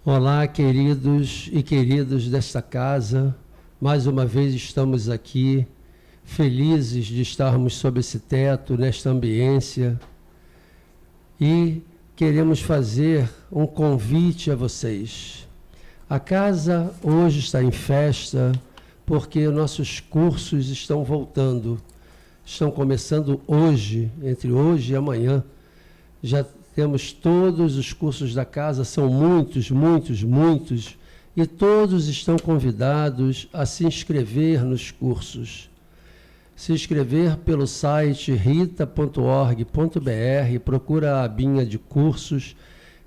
Olá, queridos e queridas desta casa. Mais uma vez estamos aqui, felizes de estarmos sob esse teto, nesta ambiência, e queremos fazer um convite a vocês. A casa hoje está em festa porque nossos cursos estão voltando. Estão começando hoje, entre hoje e amanhã. Já temos todos os cursos da casa, são muitos, e todos estão convidados a se inscrever nos cursos. Se inscrever pelo site rita.org.br, procura a abinha de cursos,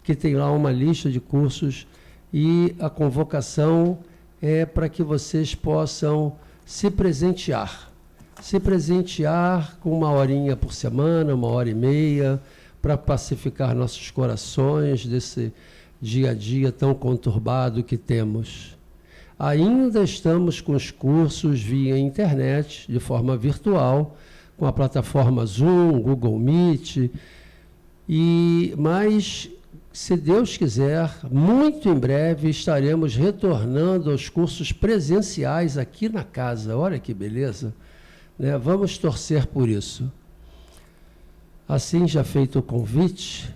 que tem lá uma lista de cursos, e a convocação é para que vocês possam se presentear com 1 horinha por semana, 1h30, para pacificar nossos corações desse dia a dia tão conturbado que temos. Ainda estamos com os cursos via internet, de forma virtual, com a plataforma Zoom, Google Meet, mas, se Deus quiser, muito em breve estaremos retornando aos cursos presenciais aqui na casa. Olha que beleza, né? Vamos torcer por isso. Assim, já feito o convite,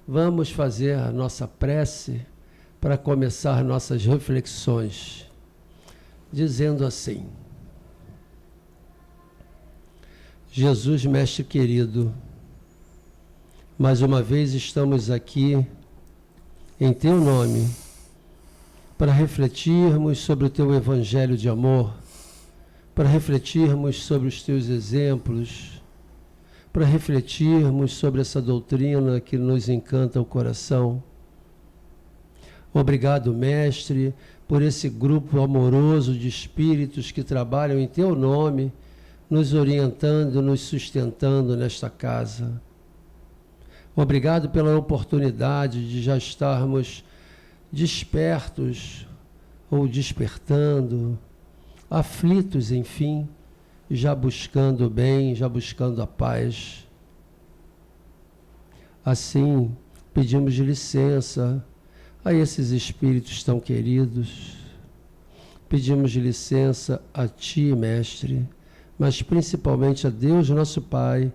vamos fazer a nossa prece para começar nossas reflexões, dizendo assim: Jesus, Mestre querido, mais uma vez estamos aqui em Teu nome para refletirmos sobre o Teu Evangelho de amor, para refletirmos sobre os Teus exemplos, para refletirmos sobre essa doutrina que nos encanta o coração. Obrigado, Mestre, por esse grupo amoroso de espíritos que trabalham em Teu nome, nos orientando, nos sustentando nesta casa. Obrigado pela oportunidade de já estarmos despertos ou despertando, aflitos, enfim, já buscando o bem, já buscando a paz. Assim, pedimos licença a esses espíritos tão queridos. Pedimos licença a Ti, Mestre, mas principalmente a Deus, nosso Pai,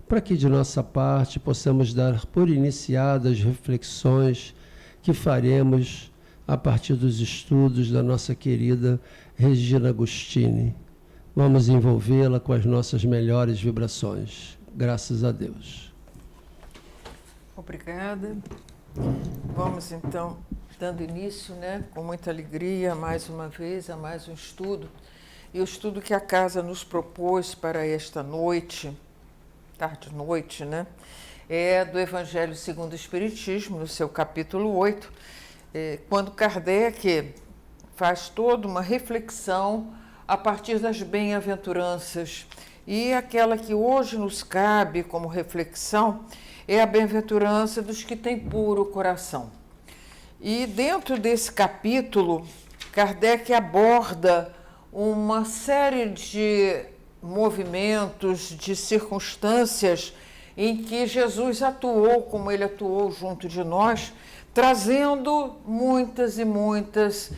para que de nossa parte possamos dar por iniciadas as reflexões que faremos a partir dos estudos da nossa querida Regina Agostini. Vamos envolvê-la com as nossas melhores vibrações. Graças a Deus. Obrigada. Vamos, então, dando início, com muita alegria, mais uma vez, a mais um estudo. E o estudo que a casa nos propôs para esta noite, tarde-noite, é do Evangelho segundo o Espiritismo, no seu capítulo 8, quando Kardec faz toda uma reflexão a partir das bem-aventuranças. E aquela que hoje nos cabe como reflexão é a bem-aventurança dos que têm puro coração. E dentro desse capítulo, Kardec aborda uma série de movimentos, de circunstâncias em que Jesus atuou como Ele atuou junto de nós, trazendo muitas e muitas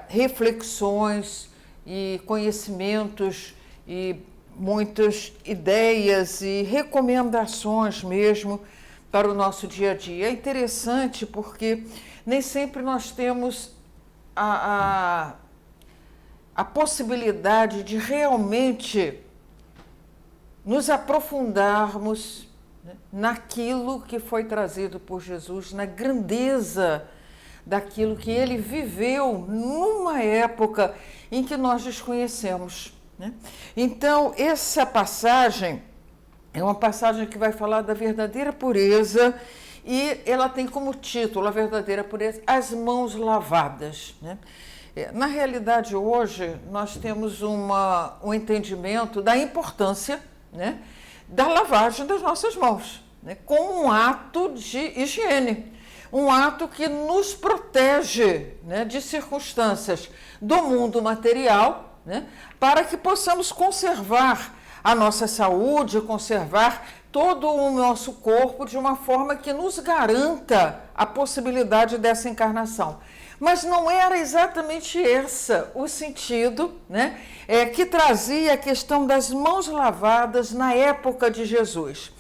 reflexões e conhecimentos e muitas ideias e recomendações mesmo para o nosso dia a dia. É interessante porque nem sempre nós temos a possibilidade de realmente nos aprofundarmos naquilo que foi trazido por Jesus, na grandeza daquilo que Ele viveu numa época em que nós desconhecemos. Então, essa passagem é uma passagem que vai falar da verdadeira pureza e ela tem como título, a verdadeira pureza, as mãos lavadas. Na realidade, hoje, nós temos um entendimento da importância da lavagem das nossas mãos, como um ato de higiene, um ato que nos protege de circunstâncias do mundo material, para que possamos conservar a nossa saúde, conservar todo o nosso corpo de uma forma que nos garanta a possibilidade dessa encarnação. Mas não era exatamente esse o sentido, né, que trazia a questão das mãos lavadas na época de Jesus.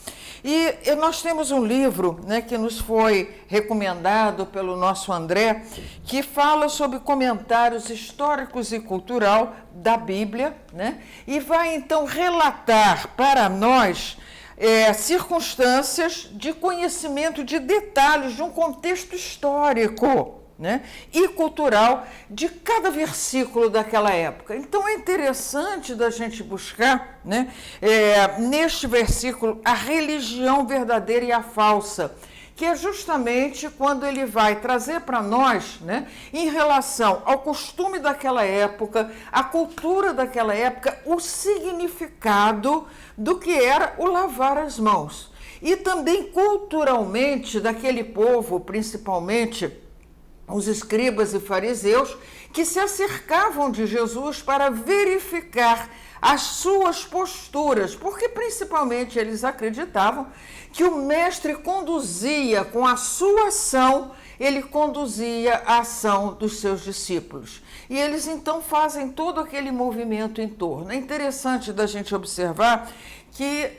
E nós temos um livro, né, que nos foi recomendado pelo nosso André, que fala sobre comentários históricos e cultural da Bíblia, né, e vai então relatar para nós circunstâncias de conhecimento de detalhes de um contexto histórico, né, e cultural de cada versículo daquela época. Então é interessante da gente buscar, né, neste versículo a religião verdadeira e a falsa, que é justamente quando ele vai trazer para nós, né, em relação ao costume daquela época, a cultura daquela época, o significado do que era o lavar as mãos. E também culturalmente daquele povo, principalmente os escribas e fariseus, que se acercavam de Jesus para verificar as suas posturas, porque principalmente eles acreditavam que o mestre conduzia com a sua ação, ele conduzia a ação dos seus discípulos. E eles então fazem todo aquele movimento em torno. É interessante da gente observar que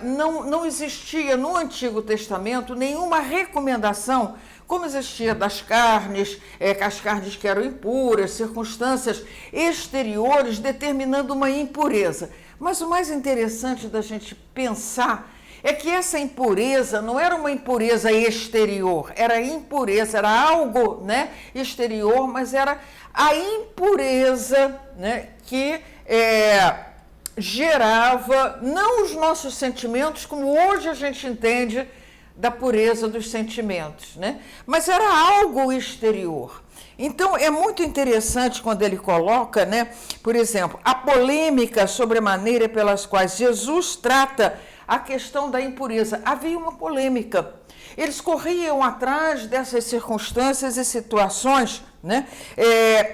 não existia no Antigo Testamento nenhuma recomendação, como existia das carnes, as carnes que eram impuras, circunstâncias exteriores determinando uma impureza. Mas o mais interessante da gente pensar é que essa impureza não era uma impureza exterior, era impureza, era algo, né, exterior, mas era a impureza, né, que gerava não os nossos sentimentos, como hoje a gente entende da pureza dos sentimentos, né? Mas era algo exterior. Então, é muito interessante quando ele coloca, né, por exemplo, a polêmica sobre a maneira pelas quais Jesus trata a questão da impureza. Havia uma polêmica. Eles corriam atrás dessas circunstâncias e situações, né,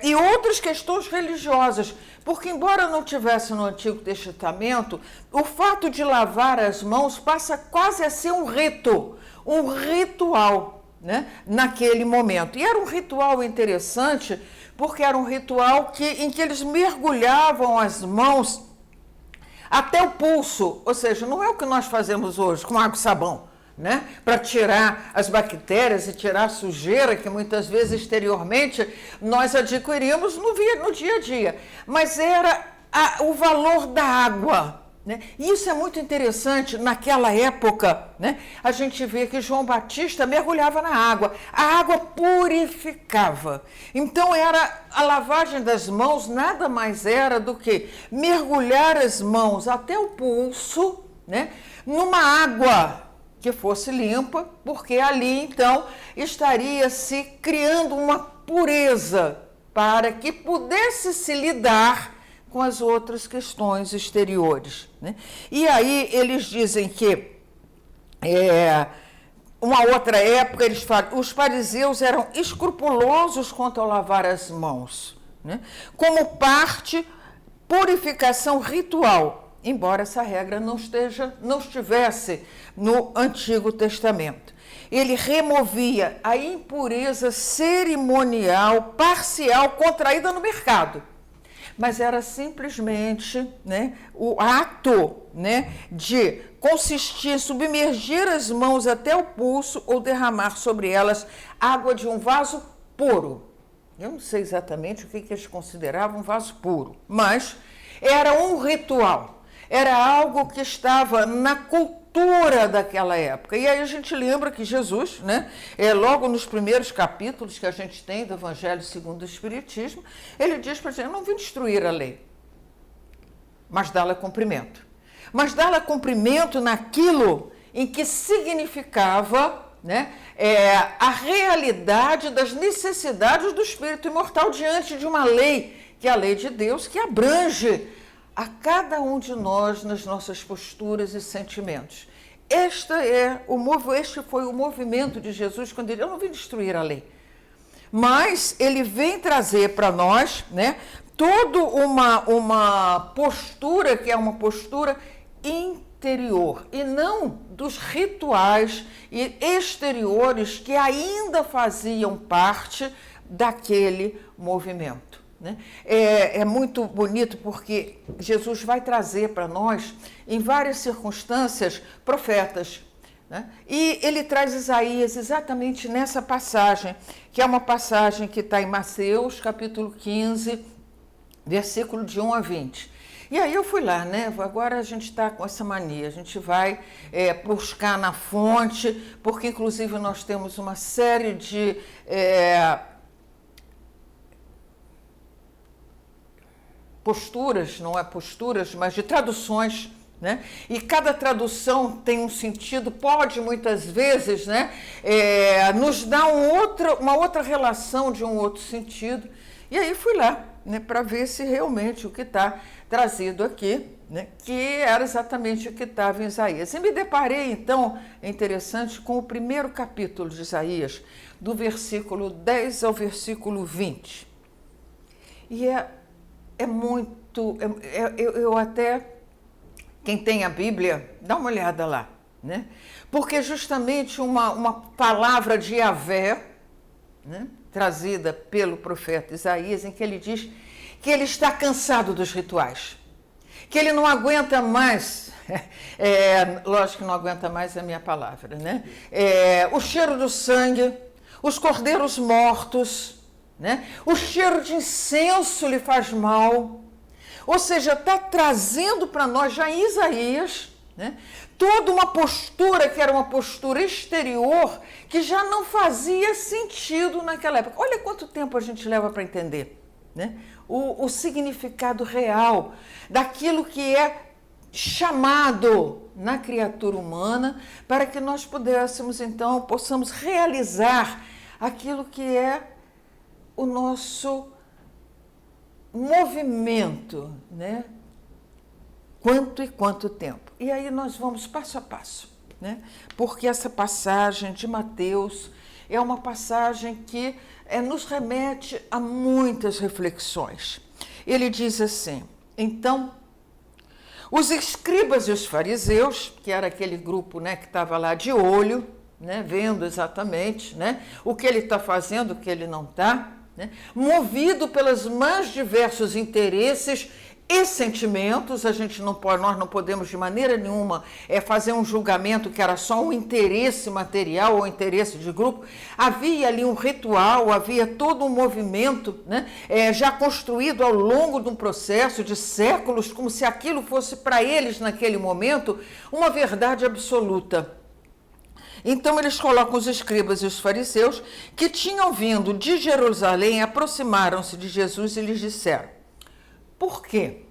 e outras questões religiosas, porque embora não tivesse no Antigo Testamento, o fato de lavar as mãos passa quase a ser um ritual, né, naquele momento. E era um ritual interessante, porque era um ritual em que eles mergulhavam as mãos até o pulso, ou seja, não é o que nós fazemos hoje com água e sabão, né, para tirar as bactérias e tirar a sujeira que muitas vezes exteriormente nós adquirimos no dia a dia, mas era o valor da água, né? E isso é muito interessante. Naquela época, né, a gente vê que João Batista mergulhava na água, a água purificava. Então a lavagem das mãos nada mais era do que mergulhar as mãos até o pulso, né, numa água que fosse limpa, porque ali então estaria se criando uma pureza para que pudesse se lidar com as outras questões exteriores, né? E aí eles dizem que uma outra época eles falam, os fariseus eram escrupulosos quanto ao lavar as mãos, né, como purificação ritual, embora essa regra não estivesse no Antigo Testamento. Ele removia a impureza cerimonial parcial contraída no mercado, mas era simplesmente, né, o ato, né, de consistir em submergir as mãos até o pulso ou derramar sobre elas água de um vaso puro. Eu não sei exatamente o que eles consideravam um vaso puro, mas era um ritual. Era algo que estava na cultura daquela época. E aí a gente lembra que Jesus, né, logo nos primeiros capítulos que a gente tem do Evangelho segundo o Espiritismo, ele diz para a gente, eu não vim destruir a lei, mas dá-la cumprimento. Mas dá-la cumprimento naquilo em que significava, né, a realidade das necessidades do espírito imortal diante de uma lei, que é a lei de Deus, que abrange a cada um de nós nas nossas posturas e sentimentos. Este foi o movimento de Jesus quando ele, eu não vim destruir a lei, mas ele vem trazer para nós, né, toda uma postura que é uma postura interior e não dos rituais e exteriores que ainda faziam parte daquele movimento, né? É muito bonito porque Jesus vai trazer para nós, em várias circunstâncias, profetas, né? E ele traz Isaías exatamente nessa passagem, que é uma passagem que está em Mateus, capítulo 15, versículo de 1 a 20. E aí eu fui lá, né? Agora a gente está com essa mania, a gente vai buscar na fonte, porque inclusive nós temos uma série de posturas, não é posturas, mas de traduções, né? E cada tradução tem um sentido, pode muitas vezes, né, nos dar uma outra relação de um outro sentido. E aí fui lá, né, para ver se realmente o que está trazido aqui, né, que era exatamente o que estava em Isaías. E me deparei, então, é interessante, com o primeiro capítulo de Isaías, do versículo 10 ao versículo 20. E é muito... eu até... Quem tem a Bíblia, dá uma olhada lá, né? Porque justamente uma palavra de Yahvé, né, trazida pelo profeta Isaías, em que ele diz que ele está cansado dos rituais, que ele não aguenta mais, lógico que não aguenta mais a minha palavra, né? O cheiro do sangue, os cordeiros mortos, né? O cheiro de incenso lhe faz mal. Ou seja, está trazendo para nós, já em Isaías, né, toda uma postura que era uma postura exterior, que já não fazia sentido naquela época. Olha quanto tempo a gente leva para entender, né, o significado real daquilo que é chamado na criatura humana, para que nós pudéssemos, então, possamos realizar aquilo que é o nosso movimento, né? Quanto e quanto tempo. E aí nós vamos passo a passo, né? Porque essa passagem de Mateus é uma passagem que nos remete a muitas reflexões. Ele diz assim: então, os escribas e os fariseus, que era aquele grupo, né, que estava lá de olho, né, vendo exatamente, né, o que ele está fazendo, o que ele não está, né? Movido pelos mais diversos interesses e sentimentos, nós não podemos de maneira nenhuma fazer um julgamento que era só um interesse material ou interesse de grupo. Havia ali um ritual, havia todo um movimento, né, já construído ao longo de um processo de séculos, como se aquilo fosse para eles naquele momento uma verdade absoluta. Então eles colocam os escribas e os fariseus que tinham vindo de Jerusalém, aproximaram-se de Jesus e lhes disseram: por quê?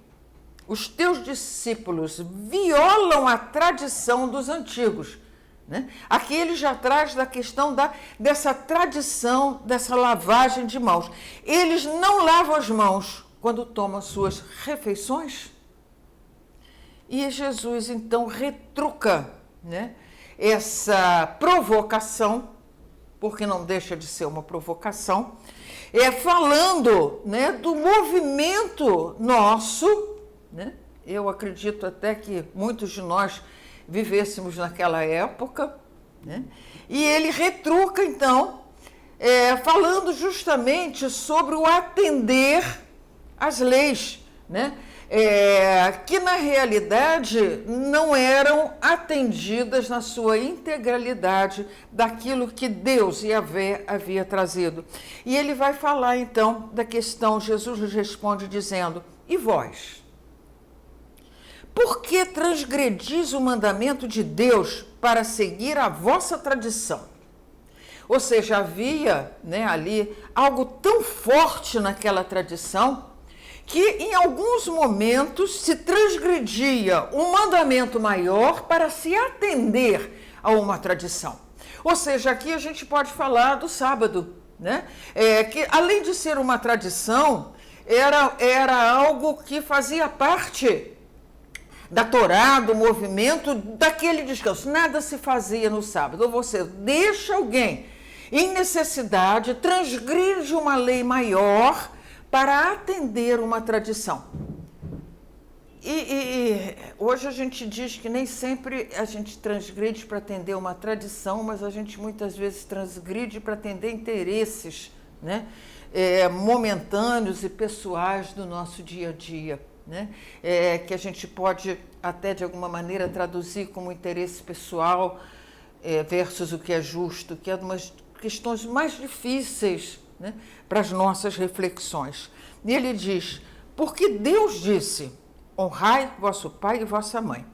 Os teus discípulos violam a tradição dos antigos, né? Aqui ele já traz da questão dessa tradição, dessa lavagem de mãos. Eles não lavam as mãos quando tomam suas refeições? E Jesus então retruca, né, essa provocação, porque não deixa de ser uma provocação, falando, né, do movimento nosso, né? Eu acredito até que muitos de nós vivêssemos naquela época, né? E ele retruca, então, falando justamente sobre o atender às leis, né? Que na realidade não eram atendidas na sua integralidade daquilo que Deus e Yahvé havia trazido. E ele vai falar então da questão, Jesus nos responde dizendo: e vós? Por que transgredis o mandamento de Deus para seguir a vossa tradição? Ou seja, havia, né, ali algo tão forte naquela tradição que em alguns momentos se transgredia um mandamento maior para se atender a uma tradição. Ou seja, aqui a gente pode falar do sábado, né? Que além de ser uma tradição, era algo que fazia parte da Torá, do movimento, daquele descanso. Nada se fazia no sábado. Ou você deixa alguém em necessidade, transgride uma lei maior para atender uma tradição. E hoje a gente diz que nem sempre a gente transgride para atender uma tradição, mas a gente muitas vezes transgride para atender interesses, né? Momentâneos e pessoais do nosso dia a dia, né? Que a gente pode até de alguma maneira traduzir como interesse pessoal versus o que é justo, que é uma das questões mais difíceis, né, para as nossas reflexões. E ele diz, porque Deus disse, honrai vosso pai e vossa mãe.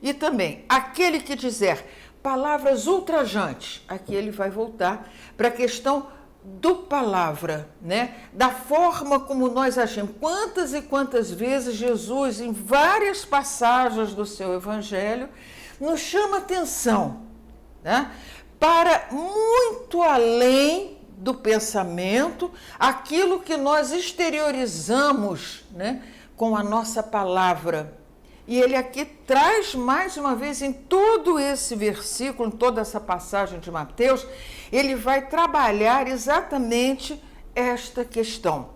E também, aquele que dizer palavras ultrajantes, aqui ele vai voltar para a questão do palavra, né? Da forma como nós agimos. Quantas e quantas vezes Jesus, em várias passagens do seu evangelho, nos chama atenção, né, para muito além do pensamento, aquilo que nós exteriorizamos, né, com a nossa palavra. E ele aqui traz mais uma vez em todo esse versículo, em toda essa passagem de Mateus, ele vai trabalhar exatamente esta questão.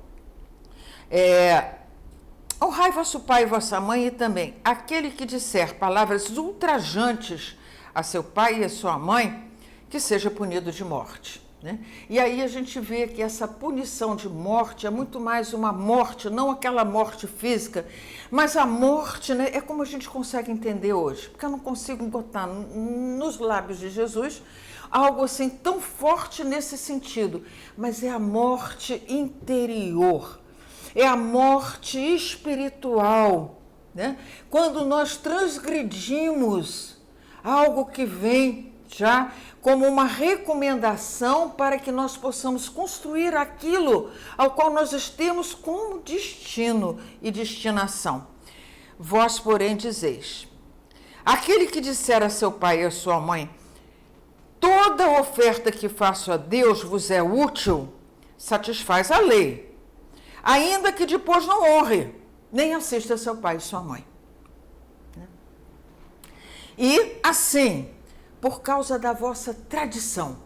Honrai vosso pai e vossa mãe, e também aquele que disser palavras ultrajantes a seu pai e a sua mãe, que seja punido de morte. Né? E aí a gente vê que essa punição de morte é muito mais uma morte, não aquela morte física, mas a morte, né, é como a gente consegue entender hoje, porque eu não consigo botar nos lábios de Jesus algo assim tão forte nesse sentido, mas é a morte interior, é a morte espiritual, né? Quando nós transgredimos algo que vem já como uma recomendação para que nós possamos construir aquilo ao qual nós temos como destino e destinação. Vós, porém, dizeis, aquele que disser a seu pai e a sua mãe, toda oferta que faço a Deus vos é útil, satisfaz a lei, ainda que depois não honre, nem assista a seu pai e sua mãe. E assim, por causa da vossa tradição.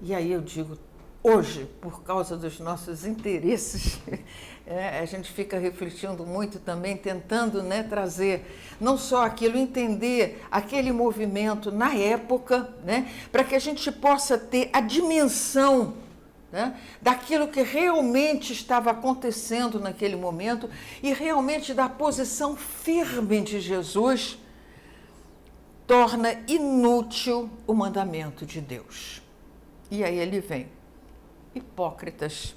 E aí eu digo, hoje, por causa dos nossos interesses, a gente fica refletindo muito também, tentando, né, trazer não só aquilo, entender aquele movimento na época, né, para que a gente possa ter a dimensão, né, daquilo que realmente estava acontecendo naquele momento e realmente da posição firme de Jesus, torna inútil o mandamento de Deus. E aí ele vem, hipócritas.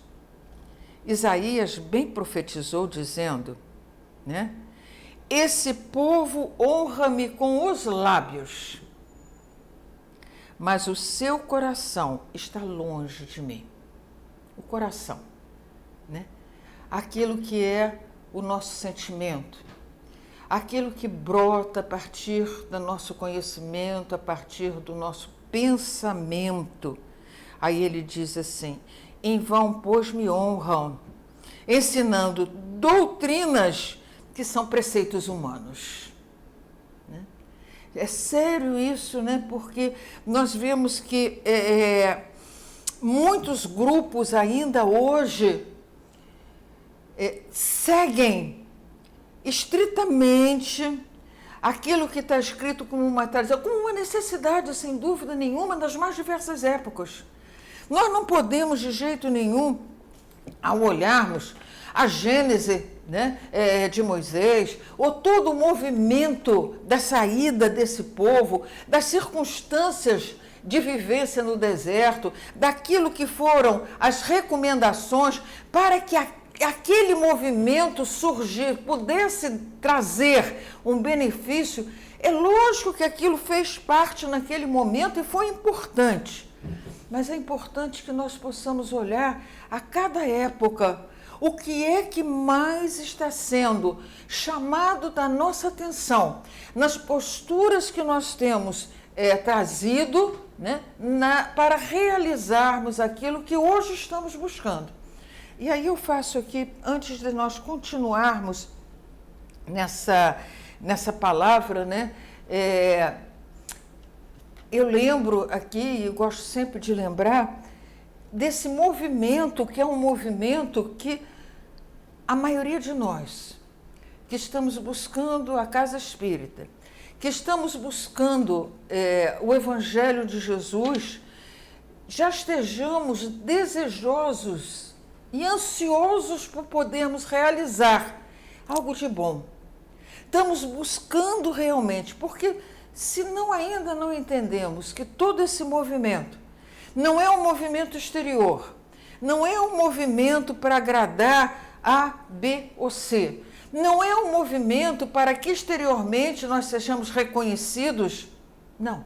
Isaías bem profetizou dizendo, né, esse povo honra-me com os lábios, mas o seu coração está longe de mim. O coração, né? Aquilo que é o nosso sentimento, aquilo que brota a partir do nosso conhecimento, a partir do nosso pensamento. Aí ele diz assim, em vão, pois, me honram, ensinando doutrinas que são preceitos humanos. Né? É sério isso, né? Porque nós vemos que muitos grupos ainda hoje seguem estritamente aquilo que está escrito como uma tradição, como uma necessidade, sem dúvida nenhuma, das mais diversas épocas. Nós não podemos, de jeito nenhum, ao olharmos a Gênese, né, de Moisés, ou todo o movimento da saída desse povo, das circunstâncias de vivência no deserto, daquilo que foram as recomendações para que aquele movimento surgir, pudesse trazer um benefício, é lógico que aquilo fez parte naquele momento e foi importante. Mas é importante que nós possamos olhar a cada época o que é que mais está sendo chamado da nossa atenção nas posturas que nós temos trazido, né, para realizarmos aquilo que hoje estamos buscando. E aí eu faço aqui, antes de nós continuarmos nessa palavra, né, eu lembro aqui, e gosto sempre de lembrar, desse movimento, que é um movimento que a maioria de nós que estamos buscando a casa espírita, que estamos buscando o Evangelho de Jesus, já estejamos desejosos e ansiosos por podermos realizar algo de bom. Estamos buscando realmente, porque se ainda não entendemos que todo esse movimento não é um movimento exterior, não é um movimento para agradar A, B ou C, não é um movimento para que exteriormente nós sejamos reconhecidos, não.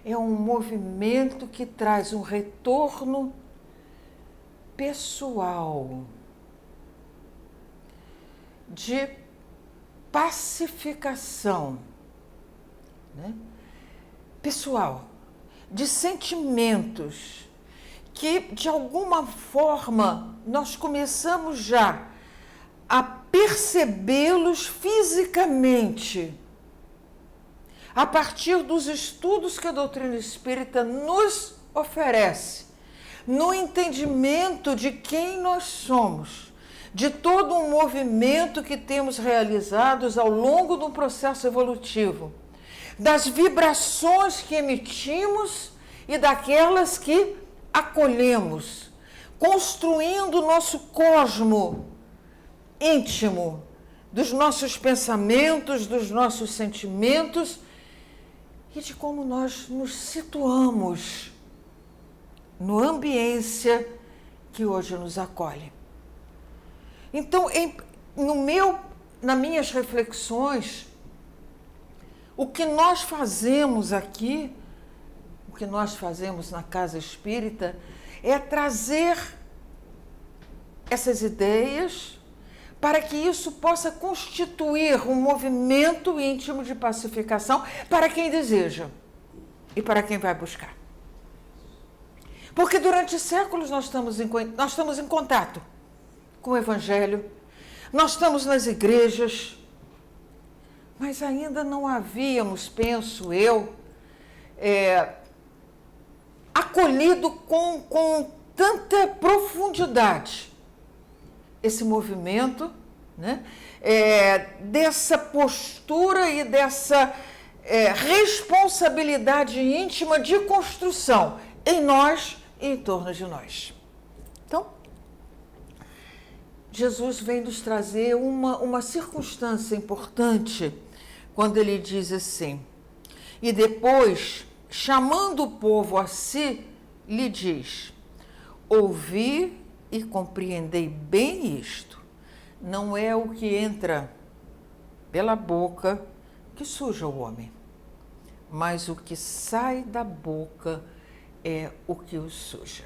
É um movimento que traz um retorno pessoal, de pacificação, né? Pessoal, de sentimentos, que de alguma forma nós começamos já a percebê-los fisicamente, a partir dos estudos que a doutrina espírita nos oferece, no entendimento de quem nós somos, de todo um movimento que temos realizados ao longo do processo evolutivo, das vibrações que emitimos e daquelas que acolhemos, construindo o nosso cosmo íntimo, dos nossos pensamentos, dos nossos sentimentos e de como nós nos situamos no ambiência que hoje nos acolhe. Então, nas minhas reflexões, o que nós fazemos aqui, o que nós fazemos na Casa Espírita, é trazer essas ideias para que isso possa constituir um movimento íntimo de pacificação para quem deseja e para quem vai buscar. Porque durante séculos nós estamos em contato com o Evangelho, nós estamos nas igrejas, mas ainda não havíamos, penso eu, acolhido com tanta profundidade esse movimento, né? Dessa postura e dessa responsabilidade íntima de construção em nós e em torno de nós. Então, Jesus vem nos trazer uma circunstância importante quando ele diz assim: e depois, chamando o povo a si, lhe diz: ouvi e compreendei bem isto, não é o que entra pela boca que suja o homem, mas o que sai da boca é o que o suja.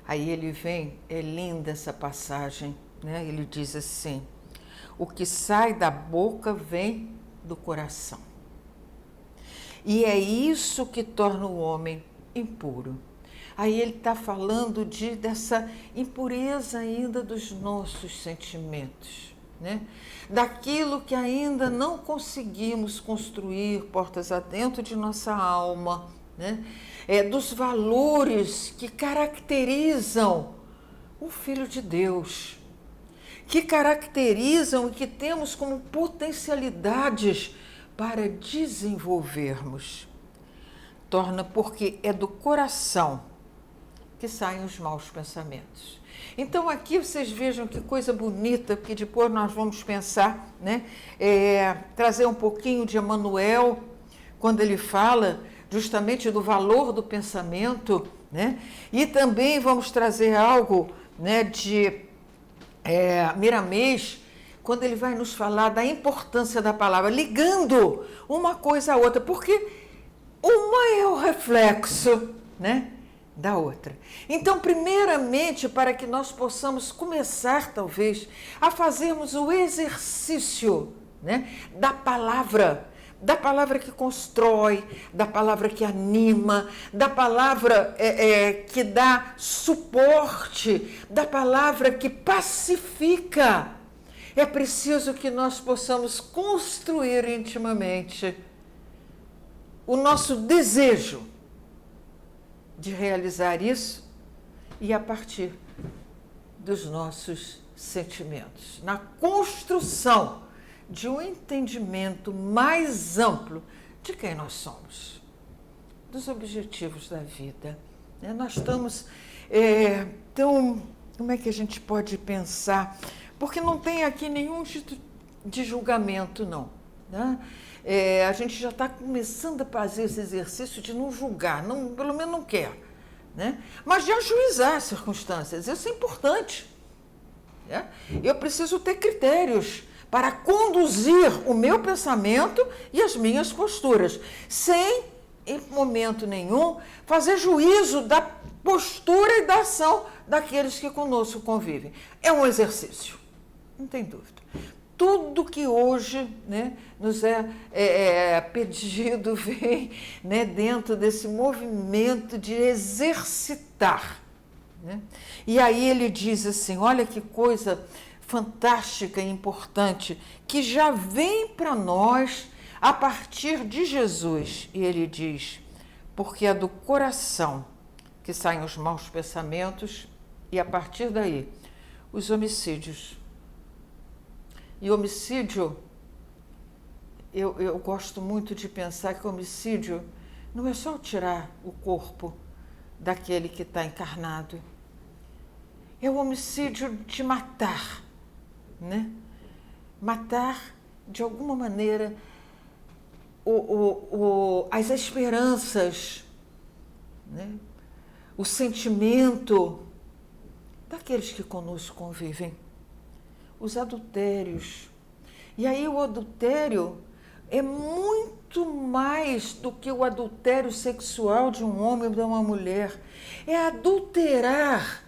Aí ele vem, é linda essa passagem, né? Ele diz assim: o que sai da boca vem do coração. E é isso que torna o homem impuro. Aí ele está falando dessa impureza ainda dos nossos sentimentos, né? Daquilo que ainda não conseguimos construir portas adentro de nossa alma, né? Dos valores que caracterizam o Filho de Deus, que caracterizam e que temos como potencialidades para desenvolvermos. Torna porque é do coração que saem os maus pensamentos. Então aqui vocês vejam que coisa bonita, porque depois nós vamos pensar, né? Trazer um pouquinho de Emmanuel, quando ele fala justamente do valor do pensamento, né? E também vamos trazer algo, né, de Miramês, quando ele vai nos falar da importância da palavra, ligando uma coisa à outra, porque uma é o reflexo, né, da outra. Então, primeiramente, para que nós possamos começar, talvez, a fazermos o exercício, né, da palavra que constrói, da palavra que anima, da palavra que dá suporte, da palavra que pacifica. É preciso que nós possamos construir intimamente o nosso desejo de realizar isso e a partir dos nossos sentimentos, na construção de um entendimento mais amplo de quem nós somos, dos objetivos da vida. Nós estamos tão... Como é que a gente pode pensar? Porque não tem aqui nenhum tipo de julgamento, não. Né? A gente já está começando a fazer esse exercício de não julgar, não, pelo menos não quer. Né? Mas de ajuizar as circunstâncias, isso é importante. Né? Eu preciso ter critérios para conduzir o meu pensamento e as minhas posturas, sem, em momento nenhum, fazer juízo da postura e da ação daqueles que conosco convivem. É um exercício, não tem dúvida. Tudo que hoje, né, nos é pedido vem, né, dentro desse movimento de exercitar. Né? E aí ele diz assim, olha que coisa fantástica e importante, que já vem para nós a partir de Jesus. E ele diz, porque é do coração que saem os maus pensamentos e a partir daí os homicídios. E homicídio, eu gosto muito de pensar que homicídio não é só tirar o corpo daquele que está encarnado. É o homicídio de matar, né? Matar, de alguma maneira, as esperanças, né? O sentimento daqueles que conosco convivem. Os adultérios. E aí o adultério é muito mais do que o adultério sexual de um homem ou de uma mulher. É adulterar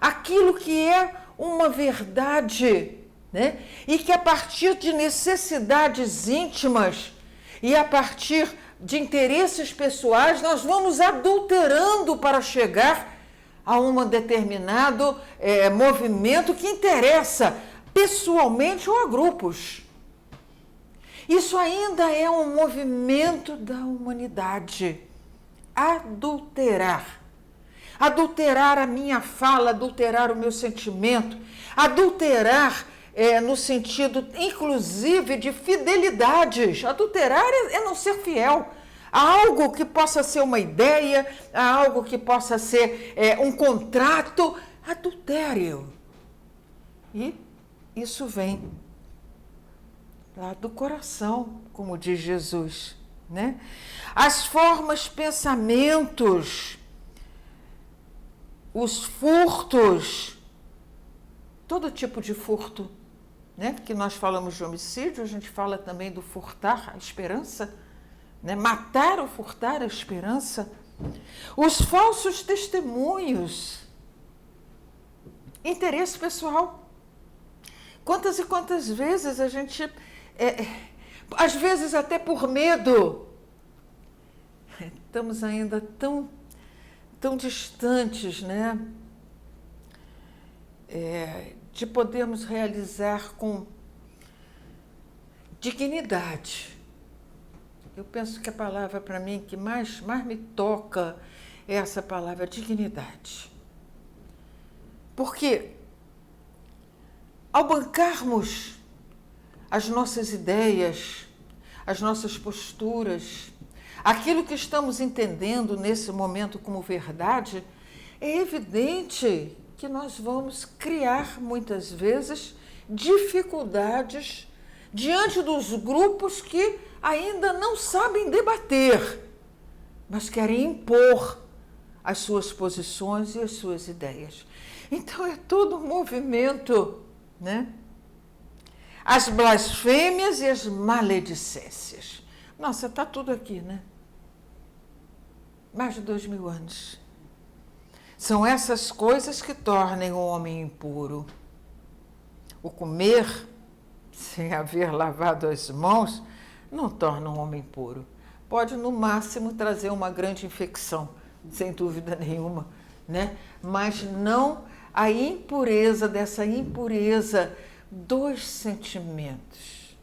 aquilo que é uma verdade, né? E que a partir de necessidades íntimas e a partir de interesses pessoais, nós vamos adulterando para chegar a um determinado movimento que interessa pessoalmente ou a grupos. Isso ainda é um movimento da humanidade. Adulterar. Adulterar a minha fala, adulterar o meu sentimento, adulterar no sentido, inclusive, de fidelidades. Adulterar é não ser fiel a algo que possa ser uma ideia, a algo que possa ser um contrato. Adultério. E isso vem lá do coração, como diz Jesus, né? As formas, pensamentos, os furtos, todo tipo de furto, né? Porque nós falamos de homicídio, a gente fala também do furtar a esperança, né? Matar ou furtar a esperança. Os falsos testemunhos, interesse pessoal. Quantas e quantas vezes a gente, às vezes até por medo, estamos ainda tão distantes, né? De podermos realizar com dignidade. Eu penso que a palavra para mim que mais me toca é essa palavra, dignidade. Porque ao bancarmos as nossas ideias, as nossas posturas, aquilo que estamos entendendo nesse momento como verdade, é evidente que nós vamos criar, muitas vezes, dificuldades diante dos grupos que ainda não sabem debater, mas querem impor as suas posições e as suas ideias. Então, é todo um movimento, né? As blasfêmias e as maledicências. Nossa, está tudo aqui, né? Mais de 2000 anos. São essas coisas que tornem o homem impuro. O comer, sem haver lavado as mãos, não torna um homem impuro. Pode, no máximo, trazer uma grande infecção, sem dúvida nenhuma, né? Mas não a impureza, dessa impureza dos sentimentos,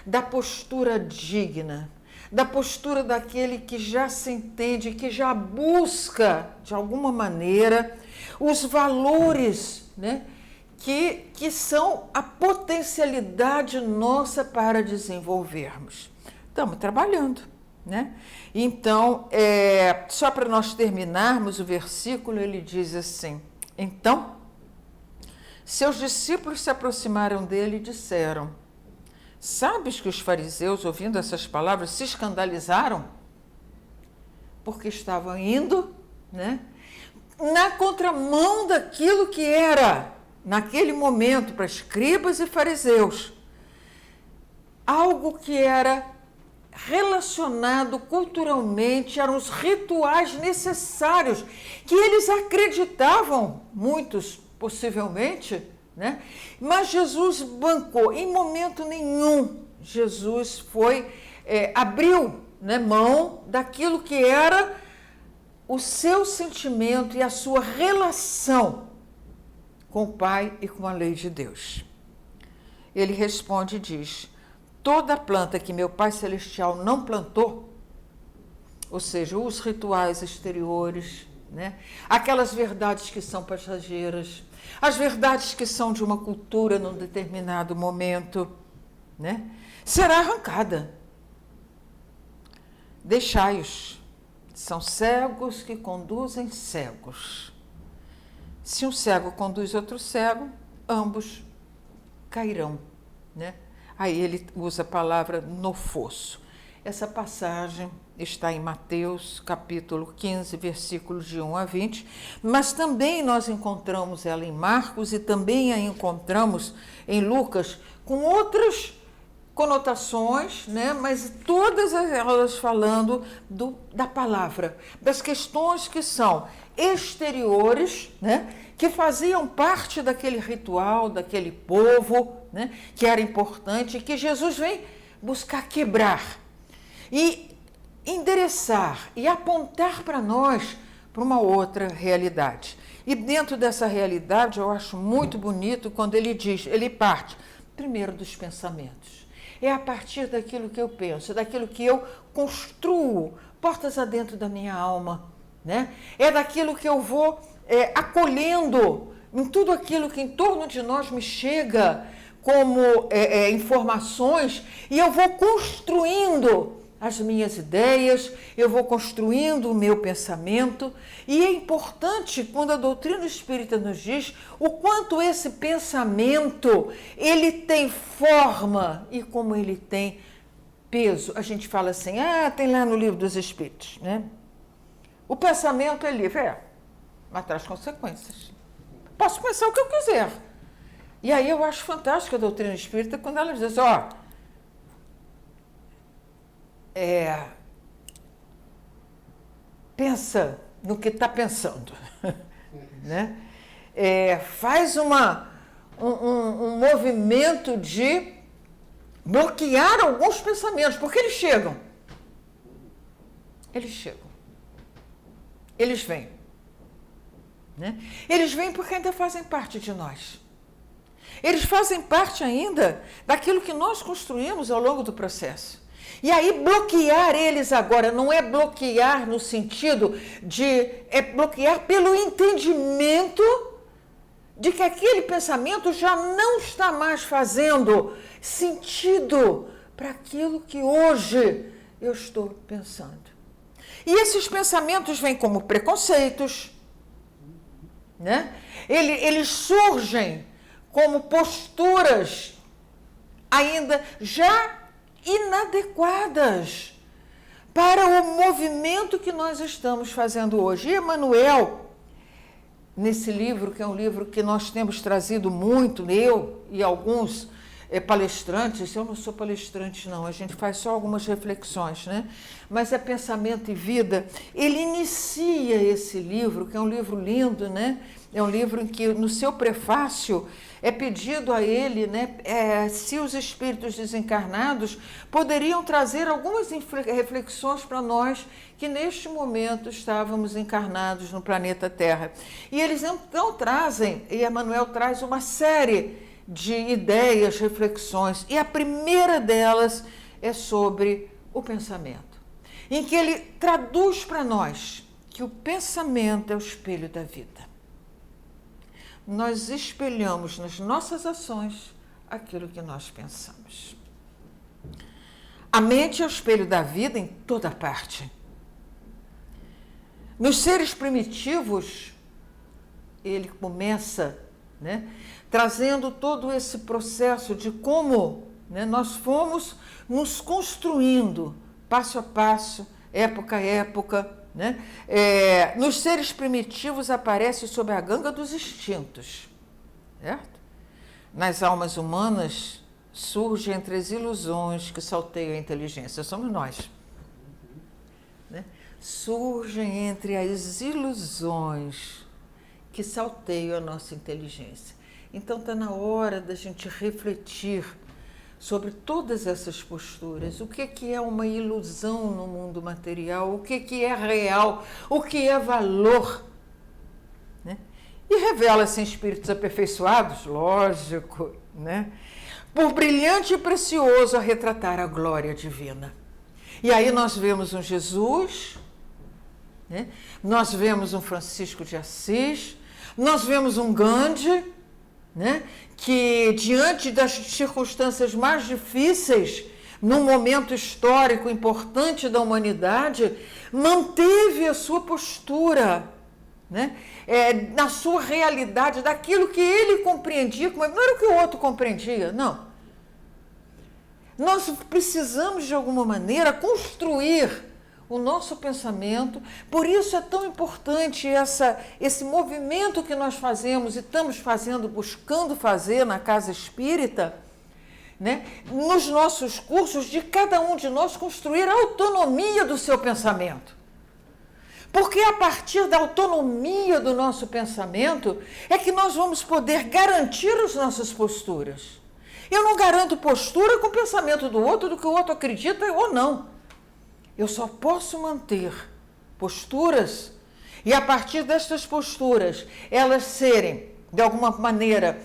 da postura digna, da postura daquele que já se entende, que já busca, de alguma maneira, os valores, né, que são a potencialidade nossa para desenvolvermos. Estamos trabalhando, né? Então, só para nós terminarmos o versículo, ele diz assim: então, seus discípulos se aproximaram dele e disseram: sabes que os fariseus, ouvindo essas palavras, se escandalizaram? Porque estavam indo, né, na contramão daquilo que era, naquele momento, para escribas e fariseus, algo que era relacionado culturalmente, eram os rituais necessários, que eles acreditavam, muitos possivelmente, né? Mas Jesus bancou, em momento nenhum, Jesus abriu, né, mão daquilo que era o seu sentimento e a sua relação com o Pai e com a lei de Deus. Ele responde e diz: toda planta que meu Pai Celestial não plantou, ou seja, os rituais exteriores, né, aquelas verdades que são passageiras, as verdades que são de uma cultura num determinado momento, né, será arrancada. Deixai-os, são cegos que conduzem cegos. Se um cego conduz outro cego, ambos cairão, né? Aí ele usa a palavra no fosso. Essa passagem está em Mateus, capítulo 15, versículos de 1 a 20, mas também nós encontramos ela em Marcos e também a encontramos em Lucas, com outras conotações, né? Mas todas elas falando da palavra, das questões que são exteriores, né? Que faziam parte daquele ritual, daquele povo, né? Que era importante, que Jesus vem buscar quebrar e endereçar e apontar para nós para uma outra realidade. E dentro dessa realidade eu acho muito bonito quando ele parte primeiro dos pensamentos. É a partir daquilo que eu penso, daquilo que eu construo, portas adentro da minha alma, né? É daquilo que eu vou acolhendo em tudo aquilo que em torno de nós me chega como informações, e eu vou construindo as minhas ideias, eu vou construindo o meu pensamento, e é importante quando a doutrina espírita nos diz o quanto esse pensamento, ele tem forma e como ele tem peso. A gente fala assim, tem lá no Livro dos Espíritos, né? O pensamento é livre, mas traz consequências. Posso pensar o que eu quiser. E aí eu acho fantástica a doutrina espírita quando ela diz, pensa no que está pensando, né? Faz um movimento de bloquear alguns pensamentos, porque eles chegam. Eles vêm, né? Eles vêm porque ainda fazem parte de nós. Eles fazem parte ainda daquilo que nós construímos ao longo do processo. E aí bloquear eles agora não é bloquear no sentido é bloquear pelo entendimento de que aquele pensamento já não está mais fazendo sentido para aquilo que hoje eu estou pensando. E esses pensamentos vêm como preconceitos, né? Eles surgem como posturas ainda já inadequadas para o movimento que nós estamos fazendo hoje. E Emmanuel, nesse livro, que é um livro que nós temos trazido muito, eu e alguns palestrantes, eu não sou palestrante não, a gente faz só algumas reflexões, né? Mas é Pensamento e Vida, ele inicia esse livro, que é um livro lindo, né? É um livro em que no seu prefácio é pedido a ele, né, se os espíritos desencarnados poderiam trazer algumas reflexões para nós que neste momento estávamos encarnados no planeta Terra. E eles então trazem, e Emmanuel traz uma série de ideias, reflexões, e a primeira delas é sobre o pensamento, em que ele traduz para nós que o pensamento é o espelho da vida. nós espelhamos nas nossas ações aquilo que nós pensamos. A mente é o espelho da vida em toda parte. Nos seres primitivos, ele começa, né, trazendo todo esse processo de como, né, nós fomos nos construindo passo a passo, época a época, né? Nos seres primitivos aparece sob a ganga dos instintos, certo? Nas almas humanas surge entre as ilusões que salteiam a inteligência, somos nós, né? Surgem entre as ilusões que salteiam a nossa inteligência. Então está na hora da gente refletir sobre todas essas posturas. O que é uma ilusão no mundo material? O que é real? O que é valor? Né? E revela-se em espíritos aperfeiçoados, lógico, né? Por brilhante e precioso a retratar a glória divina. E aí nós vemos um Jesus, né? Nós vemos um Francisco de Assis, nós vemos um Gandhi, né? Que diante das circunstâncias mais difíceis, num momento histórico importante da humanidade, manteve a sua postura, né? Na sua realidade, daquilo que ele compreendia, não era o que o outro compreendia, não. Nós precisamos, de alguma maneira, construir o nosso pensamento, por isso é tão importante esse movimento que nós fazemos e estamos fazendo, buscando fazer na Casa Espírita, né? Nos nossos cursos, de cada um de nós construir a autonomia do seu pensamento. Porque a partir da autonomia do nosso pensamento é que nós vamos poder garantir as nossas posturas. Eu não garanto postura com o pensamento do outro, do que o outro acredita ou não. Eu só posso manter posturas e, a partir destas posturas, elas serem, de alguma maneira,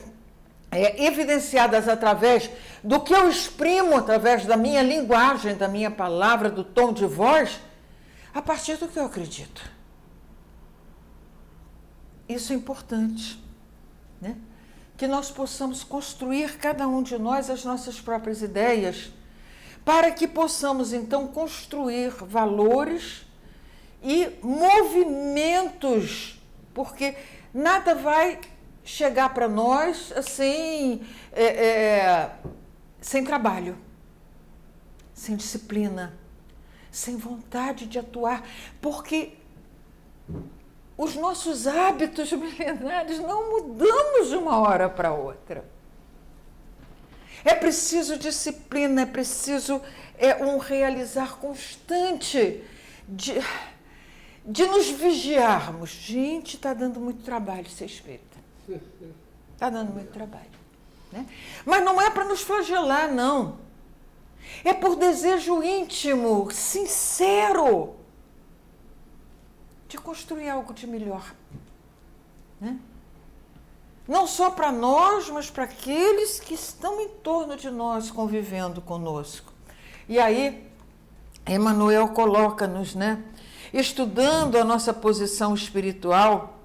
evidenciadas através do que eu exprimo, através da minha linguagem, da minha palavra, do tom de voz, a partir do que eu acredito. Isso é importante, né? Que nós possamos construir, cada um de nós, as nossas próprias ideias, para que possamos, então, construir valores e movimentos, porque nada vai chegar para nós assim, sem trabalho, sem disciplina, sem vontade de atuar, porque os nossos hábitos milenares não mudamos de uma hora para outra. É preciso disciplina, é preciso um realizar constante de nos vigiarmos. Gente, está dando muito trabalho ser espírita. Está dando muito trabalho, né? Mas não é para nos flagelar, não. É por desejo íntimo, sincero, de construir algo de melhor, né? Não só para nós, mas para aqueles que estão em torno de nós, convivendo conosco. E aí, Emmanuel coloca-nos, né, estudando a nossa posição espiritual,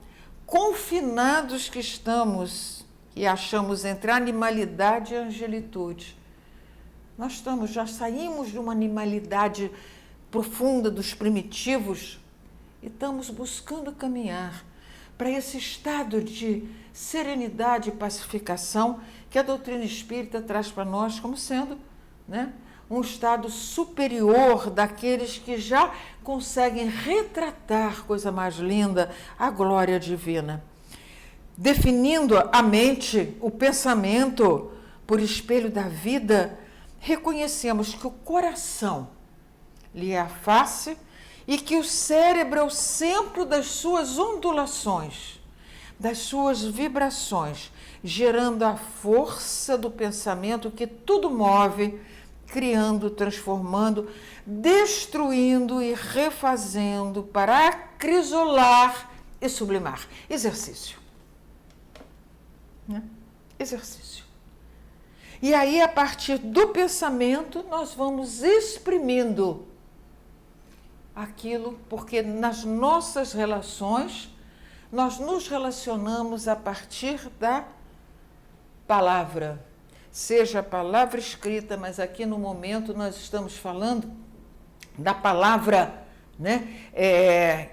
confinados que estamos e achamos entre animalidade e angelitude. Nós já saímos de uma animalidade profunda dos primitivos e estamos buscando caminhar para esse estado de serenidade e pacificação que a doutrina espírita traz para nós como sendo, né, um estado superior daqueles que já conseguem retratar, coisa mais linda, a glória divina. Definindo a mente, o pensamento por espelho da vida, reconhecemos que o coração lhe é a face e que o cérebro é o centro das suas ondulações, das suas vibrações, gerando a força do pensamento que tudo move, criando, transformando, destruindo e refazendo para acrisolar e sublimar. Exercício. Né? Exercício. E aí, a partir do pensamento, nós vamos exprimindo aquilo, porque nas nossas relações nós nos relacionamos a partir da palavra, seja a palavra escrita, mas aqui no momento nós estamos falando da palavra, né,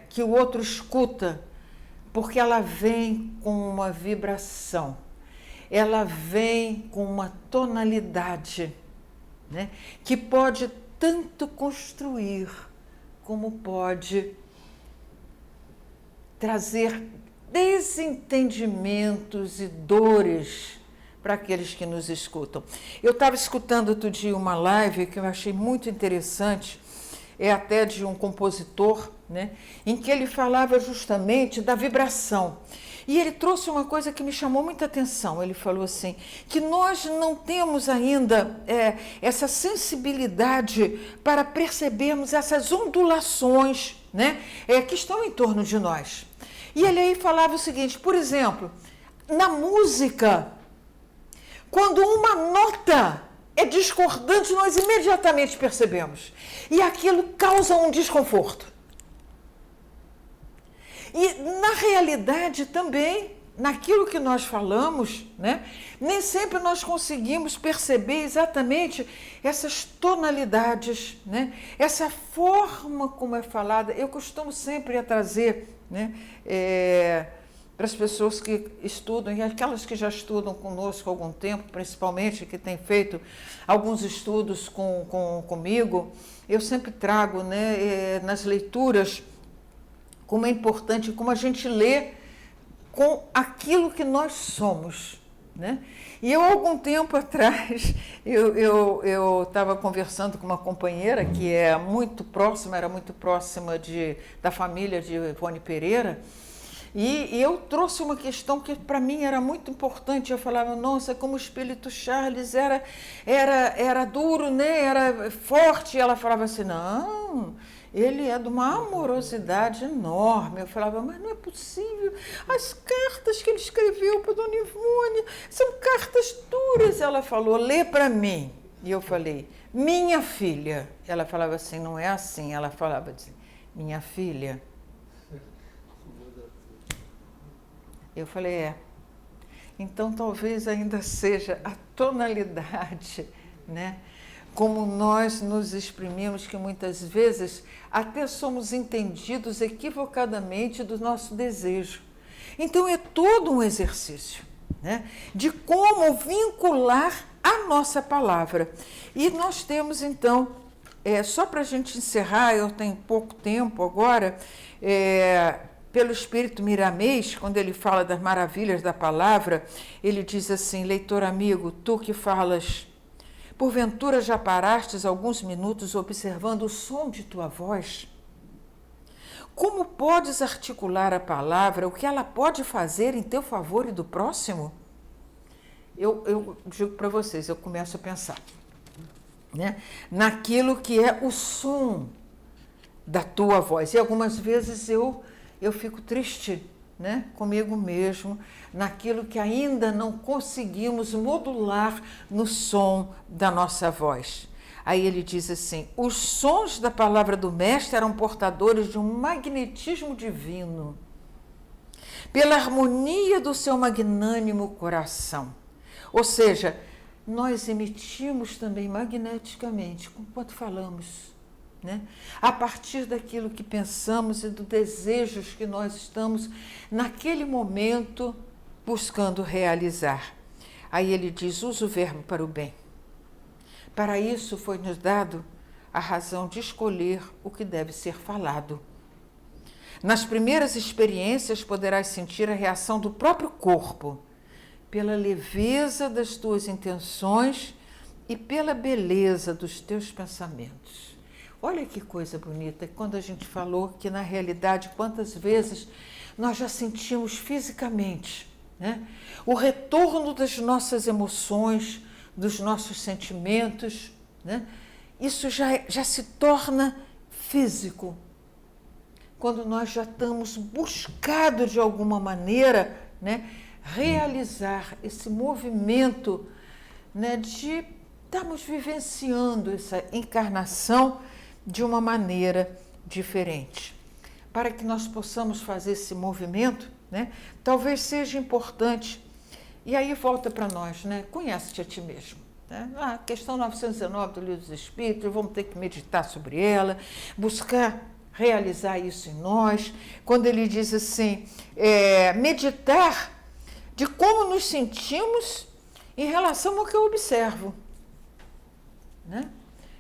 que o outro escuta, porque ela vem com uma vibração, ela vem com uma tonalidade, né, que pode tanto construir como pode trazer desentendimentos e dores para aqueles que nos escutam. Eu estava escutando outro dia uma live que eu achei muito interessante, até de um compositor, né, em que ele falava justamente da vibração. E ele trouxe uma coisa que me chamou muita atenção. Ele falou assim, que nós não temos ainda essa sensibilidade para percebermos essas ondulações, né, que estão em torno de nós. E ele aí falava o seguinte, por exemplo, na música, quando uma nota é discordante, nós imediatamente percebemos. E aquilo causa um desconforto. E na realidade também, naquilo que nós falamos, né, nem sempre nós conseguimos perceber exatamente essas tonalidades, né, essa forma como é falada. Eu costumo sempre trazer, né, para as pessoas que estudam, e aquelas que já estudam conosco há algum tempo, principalmente, que têm feito alguns estudos comigo, eu sempre trago, né, nas leituras, como é importante, como a gente lê com aquilo que nós somos, né? E eu, algum tempo atrás, eu estava conversando com uma companheira que era muito próxima da família de Ivone Pereira, e eu trouxe uma questão que para mim era muito importante. Eu falava, nossa, como o espírito Charles era duro, né? Era forte. E ela falava assim, não, ele é de uma amorosidade enorme. Eu falava, mas não é possível. As cartas que ele escreveu para Dona Ivone são cartas duras. Ela falou, lê para mim. E eu falei, minha filha. Ela falava assim, não é assim. Ela falava assim, minha filha. Eu falei, então talvez ainda seja a tonalidade, né? Como nós nos exprimimos, que muitas vezes até somos entendidos equivocadamente do nosso desejo. Então é todo um exercício, né, de como vincular a nossa palavra. E nós temos então, só para a gente encerrar, eu tenho pouco tempo agora, pelo Espírito Miramês, quando ele fala das maravilhas da palavra, ele diz assim, leitor amigo, tu que falas, porventura já parastes alguns minutos observando o som de tua voz? Como podes articular a palavra, o que ela pode fazer em teu favor e do próximo? Eu digo para vocês, eu começo a pensar, né, naquilo que é o som da tua voz. E algumas vezes eu fico triste, né, comigo mesmo, naquilo que ainda não conseguimos modular no som da nossa voz. Aí ele diz assim, os sons da palavra do Mestre eram portadores de um magnetismo divino, pela harmonia do seu magnânimo coração. Ou seja, nós emitimos também magneticamente, enquanto falamos, né? A partir daquilo que pensamos e dos desejos que nós estamos, naquele momento, buscando realizar. Aí ele diz, usa o verbo para o bem. Para isso foi nos dado a razão de escolher o que deve ser falado. Nas primeiras experiências poderás sentir a reação do próprio corpo, pela leveza das tuas intenções e pela beleza dos teus pensamentos. Olha que coisa bonita, quando a gente falou que, na realidade, quantas vezes nós já sentimos fisicamente, né, o retorno das nossas emoções, dos nossos sentimentos, né, isso já se torna físico. Quando nós já estamos buscando, de alguma maneira, né, realizar esse movimento, né, de estarmos vivenciando essa encarnação de uma maneira diferente. Para que nós possamos fazer esse movimento, né? Talvez seja importante, e aí volta para nós, né? Conhece-te a ti mesmo. Né? A questão 919 do Livro dos Espíritos, vamos ter que meditar sobre ela, buscar realizar isso em nós, quando ele diz assim, meditar de como nos sentimos em relação ao que eu observo. Né?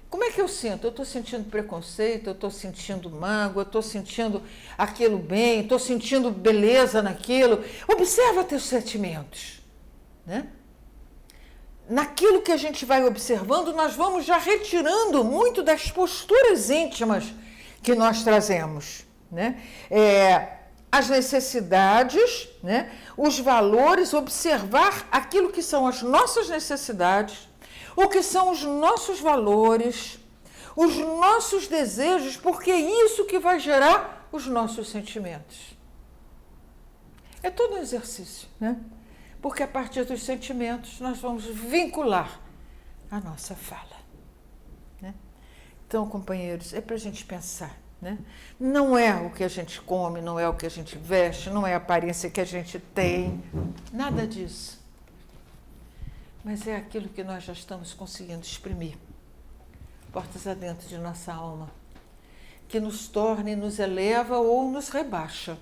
Como é que eu sinto? Eu estou sentindo preconceito, eu estou sentindo mágoa, eu estou sentindo aquilo bem, estou sentindo beleza naquilo. Observa teus sentimentos. Né? Naquilo que a gente vai observando, nós vamos já retirando muito das posturas íntimas que nós trazemos. Né? As necessidades, né? Os valores, observar aquilo que são as nossas necessidades, o que são os nossos valores, os nossos desejos, porque é isso que vai gerar os nossos sentimentos. É todo um exercício, né? Porque a partir dos sentimentos nós vamos vincular a nossa fala. Né? Então, companheiros, é para a gente pensar. Né? Não é o que a gente come, não é o que a gente veste, não é a aparência que a gente tem, nada disso. Mas é aquilo que nós já estamos conseguindo exprimir, portas adentro de nossa alma, que nos torna e nos eleva ou nos rebaixa,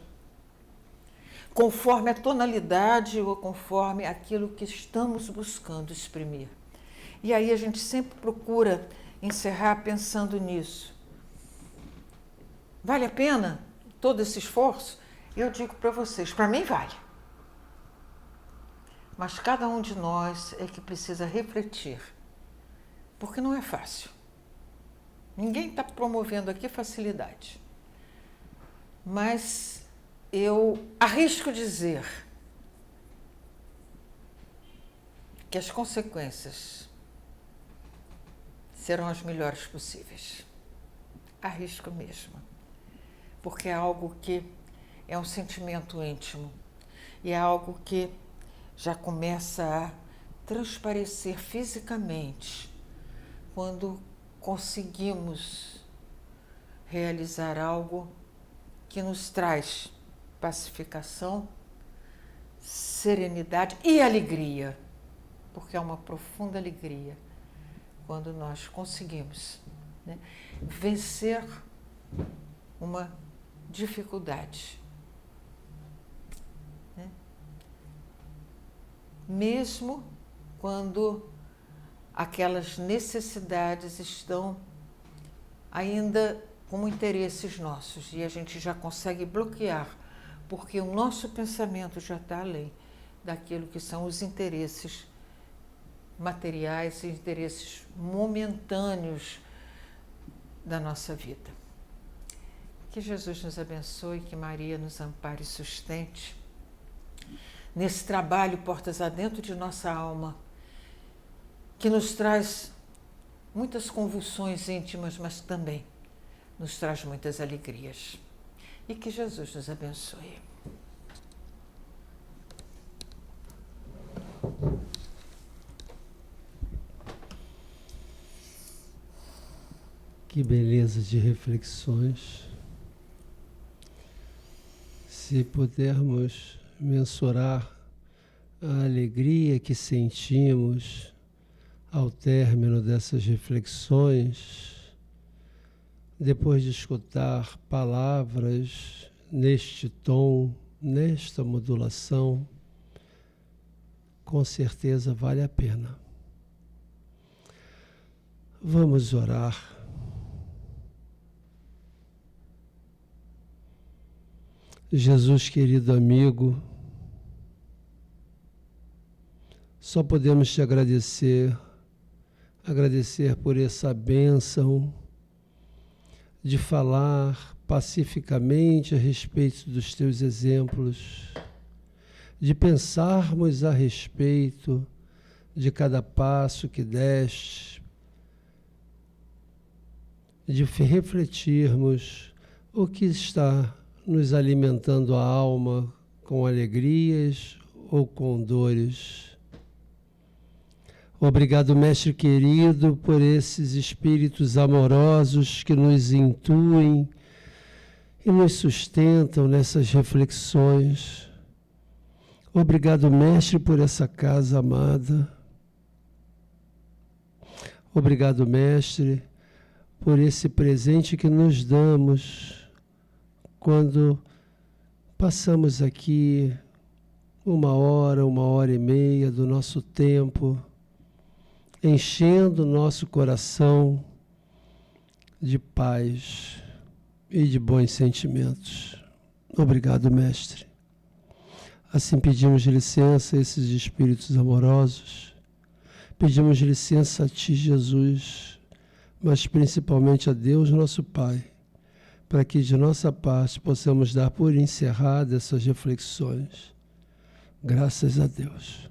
conforme a tonalidade ou conforme aquilo que estamos buscando exprimir. E aí a gente sempre procura encerrar pensando nisso. Vale a pena todo esse esforço? Eu digo para vocês, para mim vale. Mas cada um de nós é que precisa refletir, porque não é fácil. Ninguém está promovendo aqui facilidade. Mas eu arrisco dizer que as consequências serão as melhores possíveis. Arrisco mesmo. Porque é algo que é um sentimento íntimo e é algo que já começa a transparecer fisicamente quando conseguimos realizar algo que nos traz pacificação, serenidade e alegria, porque é uma profunda alegria quando nós conseguimos, né, vencer uma dificuldade, né? Mesmo quando aquelas necessidades estão ainda como interesses nossos e a gente já consegue bloquear, porque o nosso pensamento já está além daquilo que são os interesses materiais e interesses momentâneos da nossa vida. Que Jesus nos abençoe, que Maria nos ampare e sustente nesse trabalho portas adentro de nossa alma, que nos traz muitas convulsões íntimas, mas também nos traz muitas alegrias. E que Jesus nos abençoe. Que beleza de reflexões. Se pudermos mensurar a alegria que sentimos ao término dessas reflexões, depois de escutar palavras neste tom, nesta modulação, com certeza vale a pena. Vamos orar. Jesus, querido amigo, só podemos te agradecer por essa bênção de falar pacificamente a respeito dos teus exemplos, de pensarmos a respeito de cada passo que deste, de refletirmos o que está nos alimentando a alma com alegrias ou com dores. Obrigado, Mestre querido, por esses espíritos amorosos que nos intuem e nos sustentam nessas reflexões, Obrigado, Mestre, por essa casa amada. Obrigado, Mestre, por esse presente que nos damos quando passamos aqui 1 hora, 1 hora e meia do nosso tempo, enchendo o nosso coração de paz e de bons sentimentos. Obrigado, Mestre. Assim pedimos licença a esses espíritos amorosos, pedimos licença a Ti, Jesus, mas principalmente a Deus, nosso Pai, para que de nossa parte possamos dar por encerradas essas reflexões. Graças a Deus.